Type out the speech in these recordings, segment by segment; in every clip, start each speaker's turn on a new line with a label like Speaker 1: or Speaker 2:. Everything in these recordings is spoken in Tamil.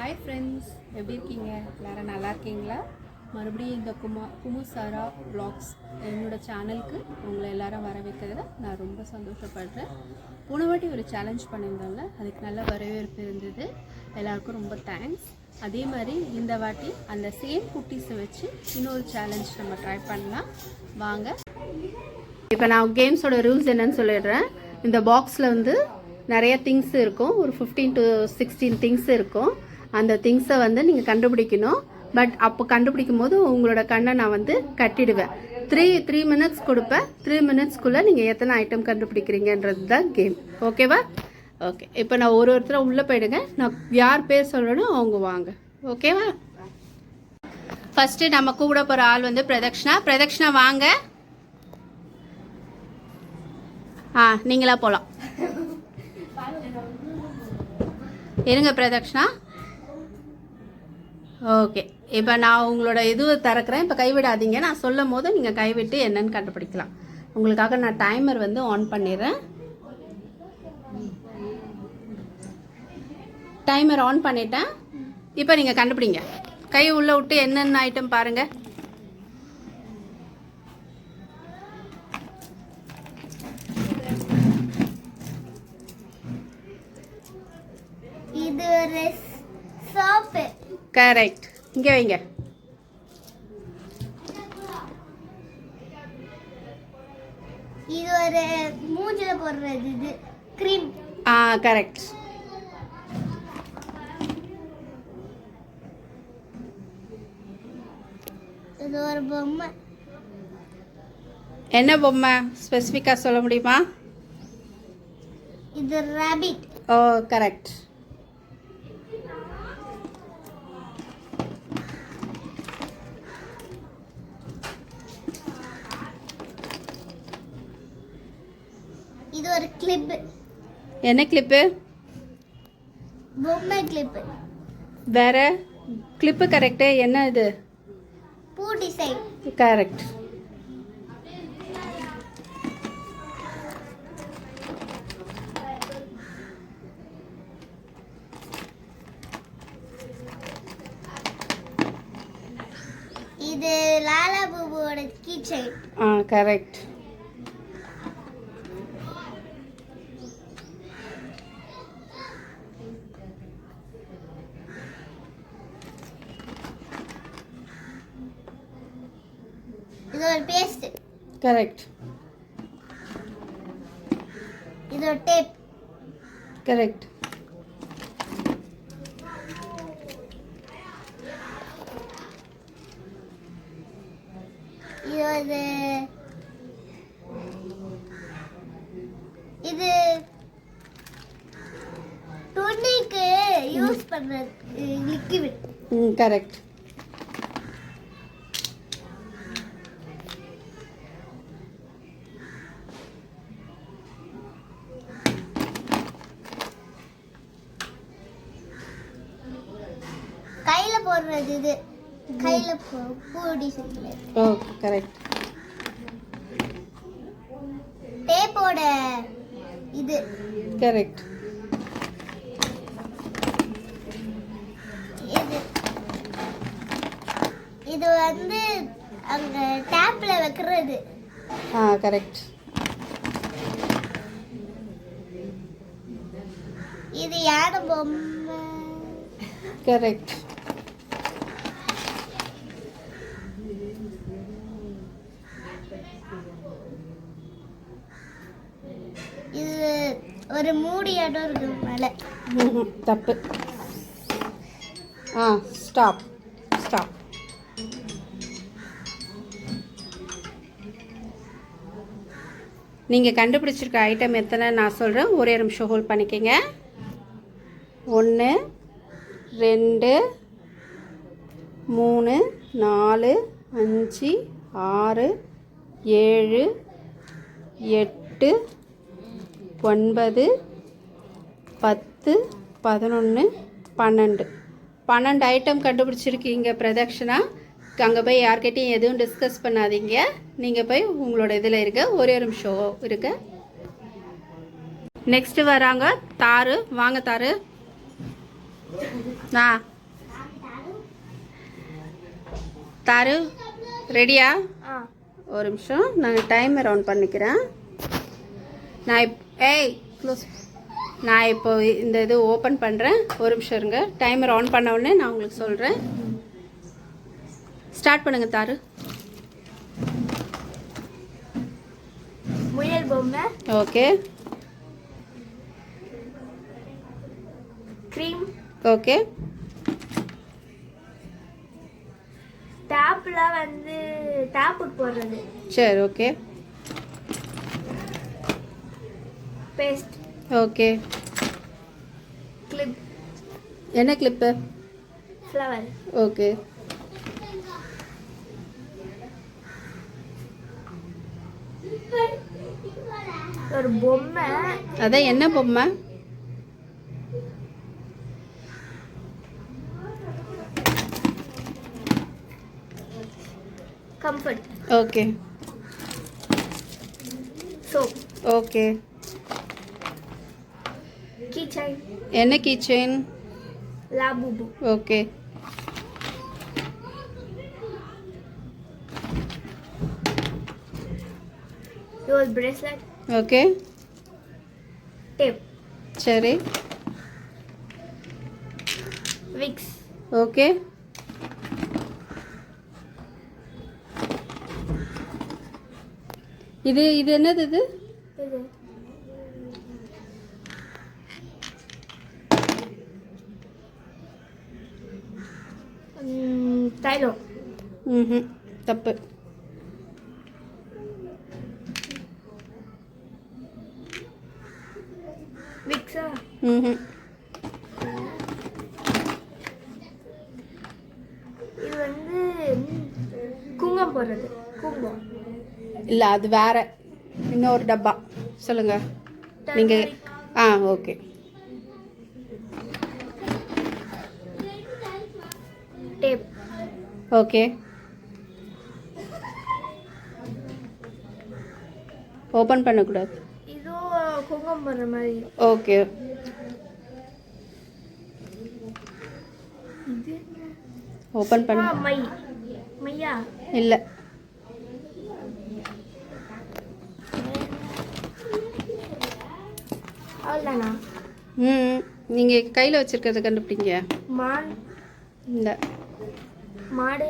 Speaker 1: ஹாய் ஃப்ரெண்ட்ஸ், எப்படி இருக்கீங்க? எல்லாரும் நல்லா இருக்கீங்களா? மறுபடியும் இந்த குமுசாரா வ்ளாக்ஸ் என்னோட சேனலுக்கு உங்களை எல்லாரும் வர வைக்கிறதுல நான் ரொம்ப சந்தோஷப்படுறேன். போன வாட்டி ஒரு சேலஞ்ச் பண்ணியிருந்தோம்ல, அதுக்கு நல்ல வரவேற்பு இருந்தது. எல்லாருக்கும் ரொம்ப தேங்க்ஸ். அதே மாதிரி இந்த வாட்டி அந்த சேம் குட்டீஸை வச்சு இன்னொரு சேலஞ்ச் நம்ம ட்ரை பண்ணலாம். வாங்க. இப்போ நான் கேம்ஸோட ரூல்ஸ் என்னன்னு சொல்லிடுறேன். இந்த பாக்ஸில் வந்து நிறைய திங்ஸ் இருக்கும். ஒரு 15 to 16 திங்ஸ் இருக்கும். அந்த திங்ஸை வந்து நீங்கள் கண்டுபிடிக்கணும். பட் அப்போ கண்டுபிடிக்கும் போது உங்களோட கண்ணை நான் வந்து கட்டிடுவேன். த்ரீ மினிட்ஸ் கொடுப்பேன். 3 மினிட்ஸ்க்குள்ளே நீங்கள் எத்தனை ஐட்டம் கண்டுபிடிக்கிறீங்கன்றது தான் கேம். ஓகேவா? ஓகே. இப்போ நான் ஒருத்தரை உள்ளே போயிடுங்க. நான் யார் பேர் சொல்லணும் அவங்க வாங்க. ஓகேவா? ஃபஸ்ட்டு நம்ம கூட போகிற ஆள் வந்து பிரதக்ஷனா வாங்க. நீங்களா போகலாம். இருங்க பிரதக்ஷனா. ஓகே. இப்போ நான் உங்களோட இது திறக்கிறேன். இப்போ கைவிடாதீங்க. நான் சொல்லும் போது நீங்கள் கைவிட்டு என்னன்னு கண்டுபிடிக்கலாம். உங்களுக்காக நான் டைமர் வந்து ஆன் பண்ணிடுறேன். டைமர் ஆன் பண்ணிட்டேன். இப்போ நீங்கள் கண்டுபிடிங்க. கை உள்ளே விட்டு என்னென்ன ஐட்டம் பாருங்கள்.
Speaker 2: இது ஒரு சோப்பு.
Speaker 1: கரெக்ட். இங்கே வைங்க.
Speaker 2: இது ஒரு மூஞ்சில போடுறது இது கிரீம்.
Speaker 1: கரெக்ட்.
Speaker 2: இது ஒரு பொம்மை.
Speaker 1: என்ன பொம்மை ஸ்பெசிஃபிக்காக சொல்ல முடியுமா?
Speaker 2: இது ராபிட்.
Speaker 1: கரெக்ட்.
Speaker 2: இது ஒரு கிளிப்.
Speaker 1: என்ன கிளிப்பு?
Speaker 2: பொம்மை கிளிப்.
Speaker 1: வேற கிளிப்பு. கரெக்டு. என்ன இது?
Speaker 2: பூ டிசைன்.
Speaker 1: கரெக்ட்.
Speaker 2: இது லாலா பூபுவோட கீ செயின்.
Speaker 1: கரெக்ட்.
Speaker 2: இது ஒரு பேஸ்ட்.
Speaker 1: கரெக்ட்.
Speaker 2: இது ஒரு டேப்.
Speaker 1: கரெக்ட்.
Speaker 2: இது துணிக்கு யூஸ் பண்ற லிக்விட்.
Speaker 1: கரெக்ட்.
Speaker 2: கையில போடுறது இது. கையில பூடி செஞ்சு.
Speaker 1: கரெக்ட்.
Speaker 2: டேப்போட இது.
Speaker 1: கரெக்ட்.
Speaker 2: இது வந்து அங்க டேப்ல வைக்கிறது.
Speaker 1: கரெக்ட்.
Speaker 2: இது யானை பொம்மை.
Speaker 1: கரெக்ட்.
Speaker 2: இது ஒரு மூடியாட்டம் இருக்கு மேல.
Speaker 1: தப்பு. ஸ்டாப். நீங்கள் கண்டுபிடிச்சிருக்க ஐட்டம் எத்தனை நான் சொல்கிறேன். ஒரே நிமிஷம் ஹோல்ட் பண்ணிக்கங்க. 1 2 3 4 5 6 7 8 9 10 11 12 ஐட்டம் கண்டுபிடிச்சிருக்கீங்க பிரதக்ஷனா. அங்கே போய் யார்கிட்டையும் எதுவும் டிஸ்கஸ் பண்ணாதீங்க. நீங்கள் போய் உங்களோட இதில் இருக்க. ஒரே ஒரு நிமிஷம் இருக்க. நெக்ஸ்ட்டு வராங்க தாரு. வாங்க தாரு. தாரு ரெடியா?
Speaker 2: ஆ
Speaker 1: ஒரு நிமிஷம் நான் டைமர் ஆன் பண்ணிக்கிறேன். க்ளோஸ். நான் இப்போ இந்த இது ஓப்பன் பண்ணுறேன். ஒரு நிமிஷம் இருங்க. டைமர் ஆன் பண்ண உடனே நான் உங்களுக்கு சொல்கிறேன். ஸ்டார்ட் பண்ணுங்க தாரு.
Speaker 2: முயல் பொம்மை,
Speaker 1: ஓகே
Speaker 2: க்ரீம்,
Speaker 1: ஓகே
Speaker 2: டேப்ல வந்து டேப்புக்கு போடுறது,
Speaker 1: சரி ஓகே
Speaker 2: பேஸ்ட்,
Speaker 1: ஓகே.
Speaker 2: கிளிப்,
Speaker 1: என்ன கிளிப்பு?
Speaker 2: ஃப்ளவர்,
Speaker 1: ஓகே
Speaker 2: ஒரு பொம்மை,
Speaker 1: அதான் என்ன பொம்மை?
Speaker 2: Comfort,
Speaker 1: okay
Speaker 2: soap,
Speaker 1: okay.
Speaker 2: Key chain,
Speaker 1: என்ன key chain?
Speaker 2: Labubu,
Speaker 1: okay
Speaker 2: your bracelet,
Speaker 1: okay
Speaker 2: tape,
Speaker 1: சரி
Speaker 2: விக்ஸ்,
Speaker 1: ஓகே இது என்னது இது?
Speaker 2: இது தைலம்,
Speaker 1: ம் தப்பு.
Speaker 2: விக்ஸா,
Speaker 1: ம்
Speaker 2: இது வந்து குங்குமம் போடுறது, குங்குமம்,
Speaker 1: இல்லை அது வேற இன்னொரு டப்பா. சொல்லுங்க நீங்கள். ஆ ஓகே
Speaker 2: டேப்,
Speaker 1: ஓகே ஓப்பன் பண்ணக்கூடாது.
Speaker 2: இதோ குங்குமம் போடுற மாதிரி,
Speaker 1: ஓகே
Speaker 2: இது
Speaker 1: ஓப்பன் பண்ண.
Speaker 2: மை, மையா,
Speaker 1: இல்லை
Speaker 2: அவ்வளோதானா?
Speaker 1: ம் நீங்கள் கையில் வச்சுருக்கிறத கண்டுபிடிங்க.
Speaker 2: மான்,
Speaker 1: இல்லை
Speaker 2: மாடு,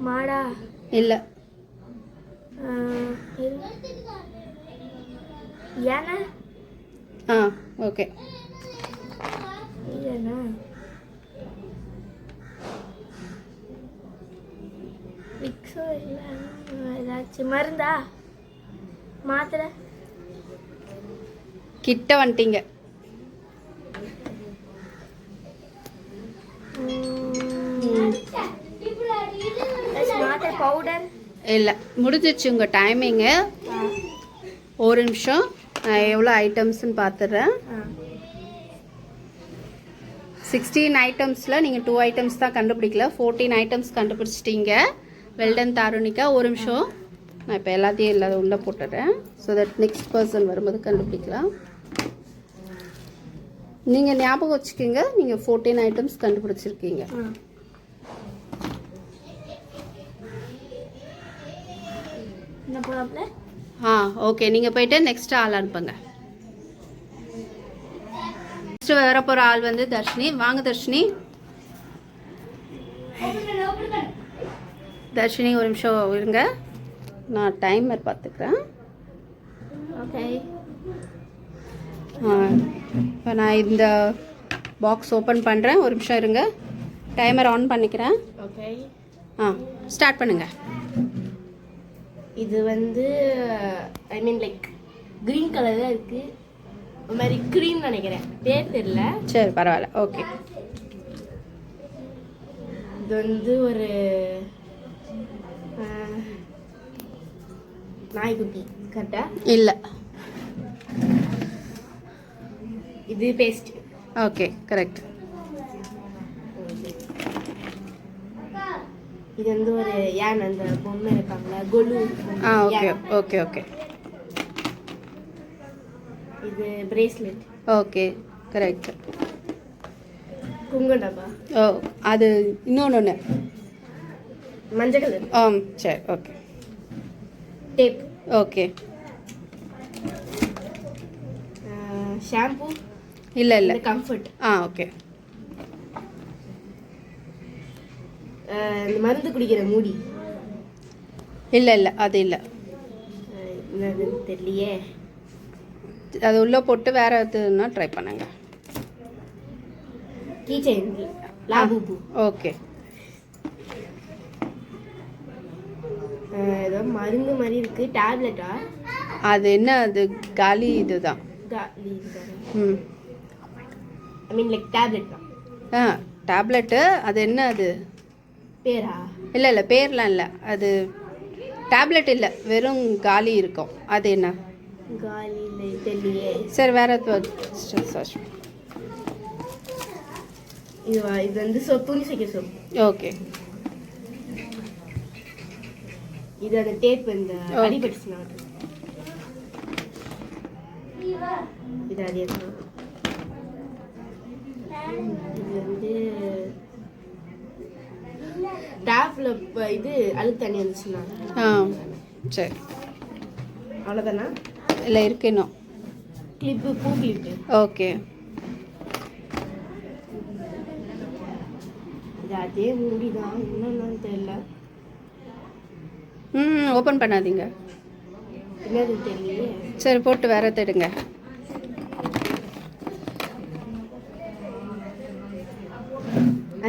Speaker 2: மாடா,
Speaker 1: இல்லை
Speaker 2: யானை,
Speaker 1: ஆ ஓகே
Speaker 2: இல்லைண்ணா, விக்ஸோ இல்லை, ஏதாச்சும் மருந்தா, மாத்திரை,
Speaker 1: கிட்ட வந்துட்டீங்க.
Speaker 2: மாத்திரை, பவுடர்,
Speaker 1: இல்லை முடிஞ்சிச்சு உங்கள் டைமிங்கு. ஒரு நிமிஷம் நான் எவ்வளோ ஐட்டம்ஸ்ன்னு பார்த்துட்றேன். 16 ஐட்டம்ஸில் நீங்கள் 2 ஐட்டம்ஸ் தான் கண்டுபிடிக்கல. 14 ஐட்டம்ஸ் கண்டுபிடிச்சிட்டீங்க. வெல்டன் தாருணிகா. ஒரு நிமிஷம் நான் இப்போ எல்லாத்தையும் இல்லாத உள்ளே போட்டுடுறேன். ஸோ தட் நெக்ஸ்ட் பர்சன் வரும்போது கண்டுபிடிக்கலாம். நீங்கள் ஞாபகம் வச்சுக்கோங்க, நீங்கள் 14 ஐட்டம்ஸ் கண்டுபிடிச்சிருக்கீங்க.
Speaker 2: என்ன போடாப்ல?
Speaker 1: ஆ ஓகே நீங்கள் போயிட்டு நெக்ஸ்ட் ஆள் அனுப்புங்க. நெக்ஸ்ட் வர போகிற ஆள் வந்து தர்ஷினி. வாங்க தர்ஷினி. தர்ஷினி ஒரு நிமிஷம் இருங்க, நான் டைமர் பார்த்துக்கிறேன்.
Speaker 2: ஓகே,
Speaker 1: இப்போ நான் இந்த பாக்ஸ் ஓப்பன் பண்ணுறேன். ஒரு நிமிஷம் இருங்க, டைமர் ஆன் பண்ணிக்கிறேன்.
Speaker 2: ஓகே,
Speaker 1: ஸ்டார்ட் பண்ணுங்கள்.
Speaker 2: இது வந்து ஐ மீன் லைக் க்ரீன் கலரில் இருக்குது. ஒரு மாதிரி க்ரீம் நினைக்கிறேன், பேர் தெரியல.
Speaker 1: சரி பரவாயில்ல, ஓகே.
Speaker 2: இது வந்து ஒரு நாய்க்குட்டி கரெக்டா?
Speaker 1: இல்லை.
Speaker 2: இது பேஸ்ட்.
Speaker 1: Okay correct.
Speaker 2: இது வந்து ஒரு யானை, அந்த பொம்மை இருக்காங்களா, கொலு.
Speaker 1: Okay okay okay.
Speaker 2: இது பிரேஸ்லெட்.
Speaker 1: Okay correct.
Speaker 2: குங்கும டப்பா.
Speaker 1: ஓ அது இன்னொன்று.
Speaker 2: மஞ்சள் கலர்.
Speaker 1: சரி ஓகே.
Speaker 2: டேப்.
Speaker 1: ஓகே.
Speaker 2: ஷாம்பு.
Speaker 1: இல்லை இல்லை.
Speaker 2: கம்ஃபர்ட்.
Speaker 1: ஓகே.
Speaker 2: மருந்து குடிக்கிற மூடி.
Speaker 1: இல்லை இல்லை அது இல்லை.
Speaker 2: என்னதுன்னு தெரியலையே.
Speaker 1: அது உள்ளே போட்டு வேறு எதுனா ட்ரை பண்ணுங்க.
Speaker 2: Key chain. லாபுபு.
Speaker 1: ஓகே.
Speaker 2: ஏதோ மருந்து மாதிரி இருக்கு. டேப்லெட்டா?
Speaker 1: அது என்ன, அது காலி இதுதான்.
Speaker 2: ஐ மீன் லைக் டேப்லெட் தான்.
Speaker 1: டேப்லெட்டு. அது என்ன அது
Speaker 2: பேரா? இல்லை
Speaker 1: இல்லை பேர்லாம் இல்லை. அது டேப்லெட் இல்லை, வெறும் காலி இருக்கும். அது என்ன
Speaker 2: காலி இல்லை தெரியலையே.
Speaker 1: சரி வேறு சர்ச்.
Speaker 2: இது வந்து துணி சைக்கிள் சோப்.
Speaker 1: ஓகே.
Speaker 2: இது அந்த டேப் இந்த அடிபட்டுச்சுனா இது அதே தான். இது வந்து டேப்ல இது அழுக்கு தண்ணி வந்துச்சுன்னா.
Speaker 1: சரி
Speaker 2: அவ்வளோதானா?
Speaker 1: இல்லை இருக்கு இன்னும்.
Speaker 2: கிளிப்பு, பூ கிளிப்பு.
Speaker 1: ஓகே.
Speaker 2: இது அதே மூடி தான், என்னன்னு தெரியல.
Speaker 1: ஓப்பன் பண்ணாதீங்க.
Speaker 2: என்னது தெரியலையே.
Speaker 1: சரி போட்டு வேற தேடுங்க.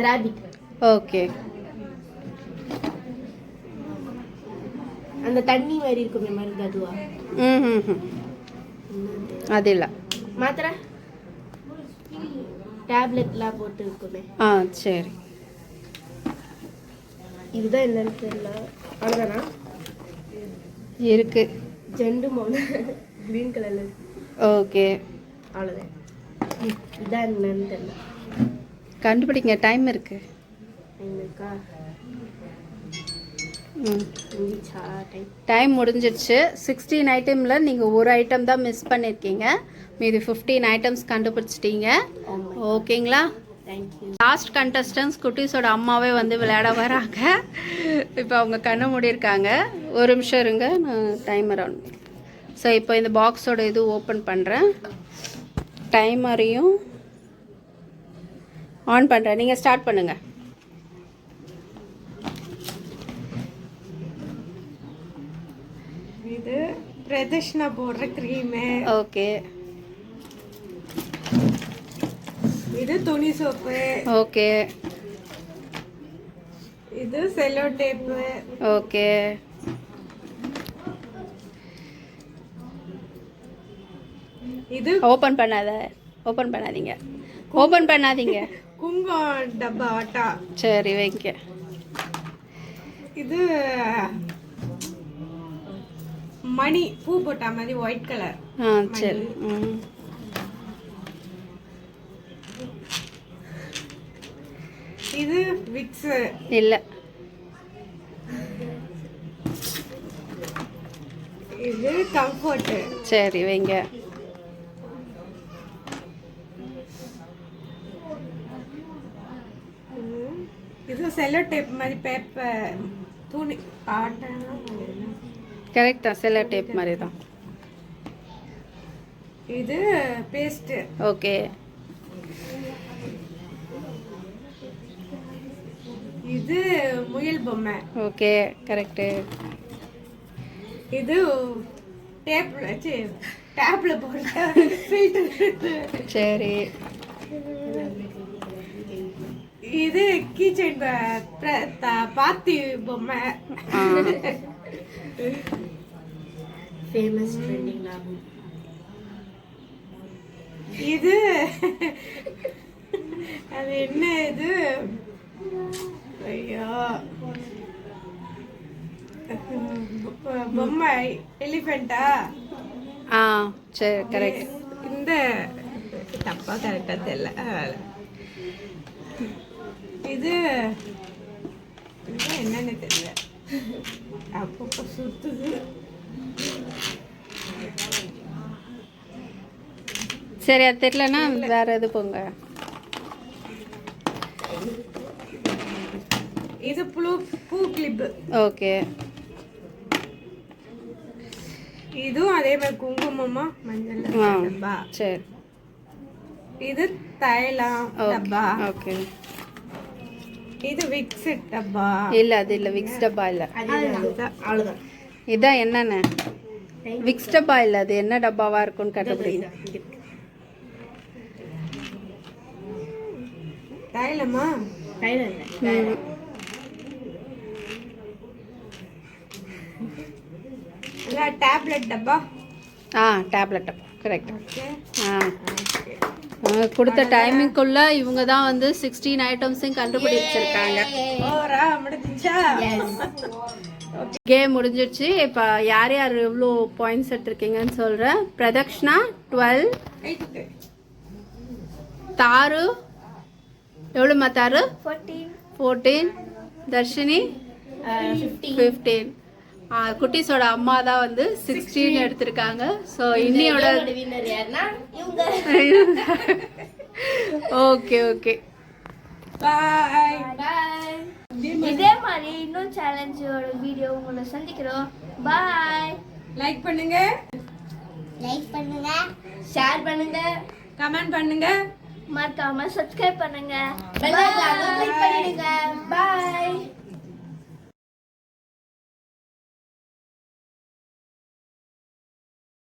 Speaker 2: ராபிட்.
Speaker 1: ஓகே.
Speaker 2: அந்த தண்ணி மாதிரி இருக்குமே மருந்து அதுவா?
Speaker 1: அது இல்லை.
Speaker 2: மாத்திரை டேப்லெட்லாம் போட்டு இருக்குமே.
Speaker 1: சரி.
Speaker 2: இதுதான் என்னன்னு தெரியல. அவ்வளோதானா?
Speaker 1: இருக்கு.
Speaker 2: ஜெண்டு மௌன க்ரீன் கலர்ல.
Speaker 1: ஓகே.
Speaker 2: அவ்வளோதான். இதான் என்னன்னு தெரியல.
Speaker 1: கண்டுபிடிங்க, டைம் இருக்கு.
Speaker 2: இருக்கா?
Speaker 1: டைம் முடிஞ்சிடுச்சு. 16 ஐட்டமில் நீங்கள் ஒரு ஐட்டம் தான் மிஸ் பண்ணியிருக்கீங்க. மீதி 15 ஐட்டம்ஸ் கண்டுபிடிச்சிட்டீங்க. ஓகேங்களா?
Speaker 2: தேங்க்யூ.
Speaker 1: லாஸ்ட் கண்டஸ்டன்ஸ் குட்டீஸோட அம்மாவே வந்து விளையாட வராங்க. இப்போ அவங்க கண்ணு மூடியிருக்காங்க. ஒரு நிமிஷம் இருங்க, நான் டைமர் ஆன். ஸோ இப்போ இந்த பாக்ஸோட இது ஓப்பன் பண்ணுறேன். டைமரையும் ஆன் பண்ணுறேன். நீங்கள் ஸ்டார்ட் பண்ணுங்கள்.
Speaker 3: இது பிரதர்ஷனா போடுற க்ரீமு.
Speaker 1: ஓகே.
Speaker 3: இது துணி சோப்பு.
Speaker 1: ஓகே.
Speaker 3: இது செல்லோ டேப்பு.
Speaker 1: ஓகே.
Speaker 3: இது
Speaker 1: ஓப்பன் பண்ணாதீங்க. ஓப்பன் பண்ணாதீங்க.
Speaker 3: குங்குமம் டப்பா ஆட்டா.
Speaker 1: சரி வைங்க.
Speaker 3: இது மணி, பூ போட்ட மாதிரி ஒயிட் கலர்.
Speaker 1: சரி.
Speaker 3: இது விக்ஸ்.
Speaker 1: இல்லை.
Speaker 3: இது கம்ஃபர்ட்.
Speaker 1: சரி வைங்க.
Speaker 3: இது செல்லோ டேப் மாதிரி பேப்பர் துணி ஆட்டா.
Speaker 1: கரெக்ட் தான், செல்லோ டேப் மாதிரி தான்.
Speaker 3: இது பேஸ்ட்.
Speaker 1: ஓகே.
Speaker 3: இது முயல் பொம்மை.
Speaker 1: Okay correct.
Speaker 3: இது டேப்ல போடுற ஃபில்டர்.
Speaker 1: சரி.
Speaker 3: இது கீச்செயின் பாத்தி பொம்மை.
Speaker 2: ஃபேமஸ் ட்ரெண்டிங் லாபம்.
Speaker 3: இது அது என்ன இது? ஐயோ, பொம்மை எலிஃபெண்டா?
Speaker 1: சரி கரெக்ட்.
Speaker 3: இந்த தப்பா கரெக்டா தெரியல. இது என்னன்னு தெரியல, அப்பப்போ சுத்துது.
Speaker 1: சரி அது தெரியலன்னா வேற எது போங்க.
Speaker 3: இது பூ கிளிப்பு.
Speaker 1: ஓகே.
Speaker 3: இதுவும் அதே மாதிரி குங்குமமா மஞ்சள் டப்பா.
Speaker 1: சரி.
Speaker 3: இது தைலம் டப்பா.
Speaker 1: ஓகே.
Speaker 3: இது விக்ஸ் டப்பா.
Speaker 1: இல்ல அது இல்ல, விக்ஸ் டப்பா இல்ல.
Speaker 2: அவ்வளவுதான்.
Speaker 1: இதான் என்னென்ன விக்ஸ் டப்பா இல்ல, அது என்ன டப்பாவா இருக்கும்னு கண்டுபிடிங்க.
Speaker 3: தைலமா?
Speaker 2: தைலம் இல்ல.
Speaker 3: டேப்லெட் டப்பா.
Speaker 1: டேப்லெட் டப்பா கரெக்ட்.
Speaker 3: ஓகே.
Speaker 1: கொடுத்த டைமிங்குள்ள இவங்க தான் வந்து 16 ஐட்டம்ஸையும் கண்டுபிடிச்சிருக்காங்க.
Speaker 3: ஓரா முடிஞ்சிச்சா?
Speaker 1: கேம் முடிஞ்சிடுச்சு. இப்போ யார் யார் எவ்வளோ பாயிண்ட்ஸ் எடுத்திருக்கீங்கன்னு சொல்கிறேன். பிரதக்ஷனா 12, தாரு எவ்வளோம்மா தாரு? 14, தர்ஷினி 15. குட்டீஸோட அம்மா தான் வந்து 16 எடுத்திருக்காங்க. ஸோ இன்னியோட
Speaker 2: வின்னர் யாருன்னா இவங்க.
Speaker 1: Okay okay
Speaker 3: bye.
Speaker 2: பாய். இதே மாதிரி இன்னும் சேலஞ்சோட வீடியோ உங்களை சந்திக்கிறோம். பாய்.
Speaker 3: லைக் பண்ணுங்க,
Speaker 2: ஷேர் பண்ணுங்க,
Speaker 3: கமெண்ட் பண்ணுங்க,
Speaker 2: மறக்காம சப்ஸ்கிரைப் பண்ணுங்க, பெல் ஐகானை கிளிக் பண்ணிடுங்க. பாய்.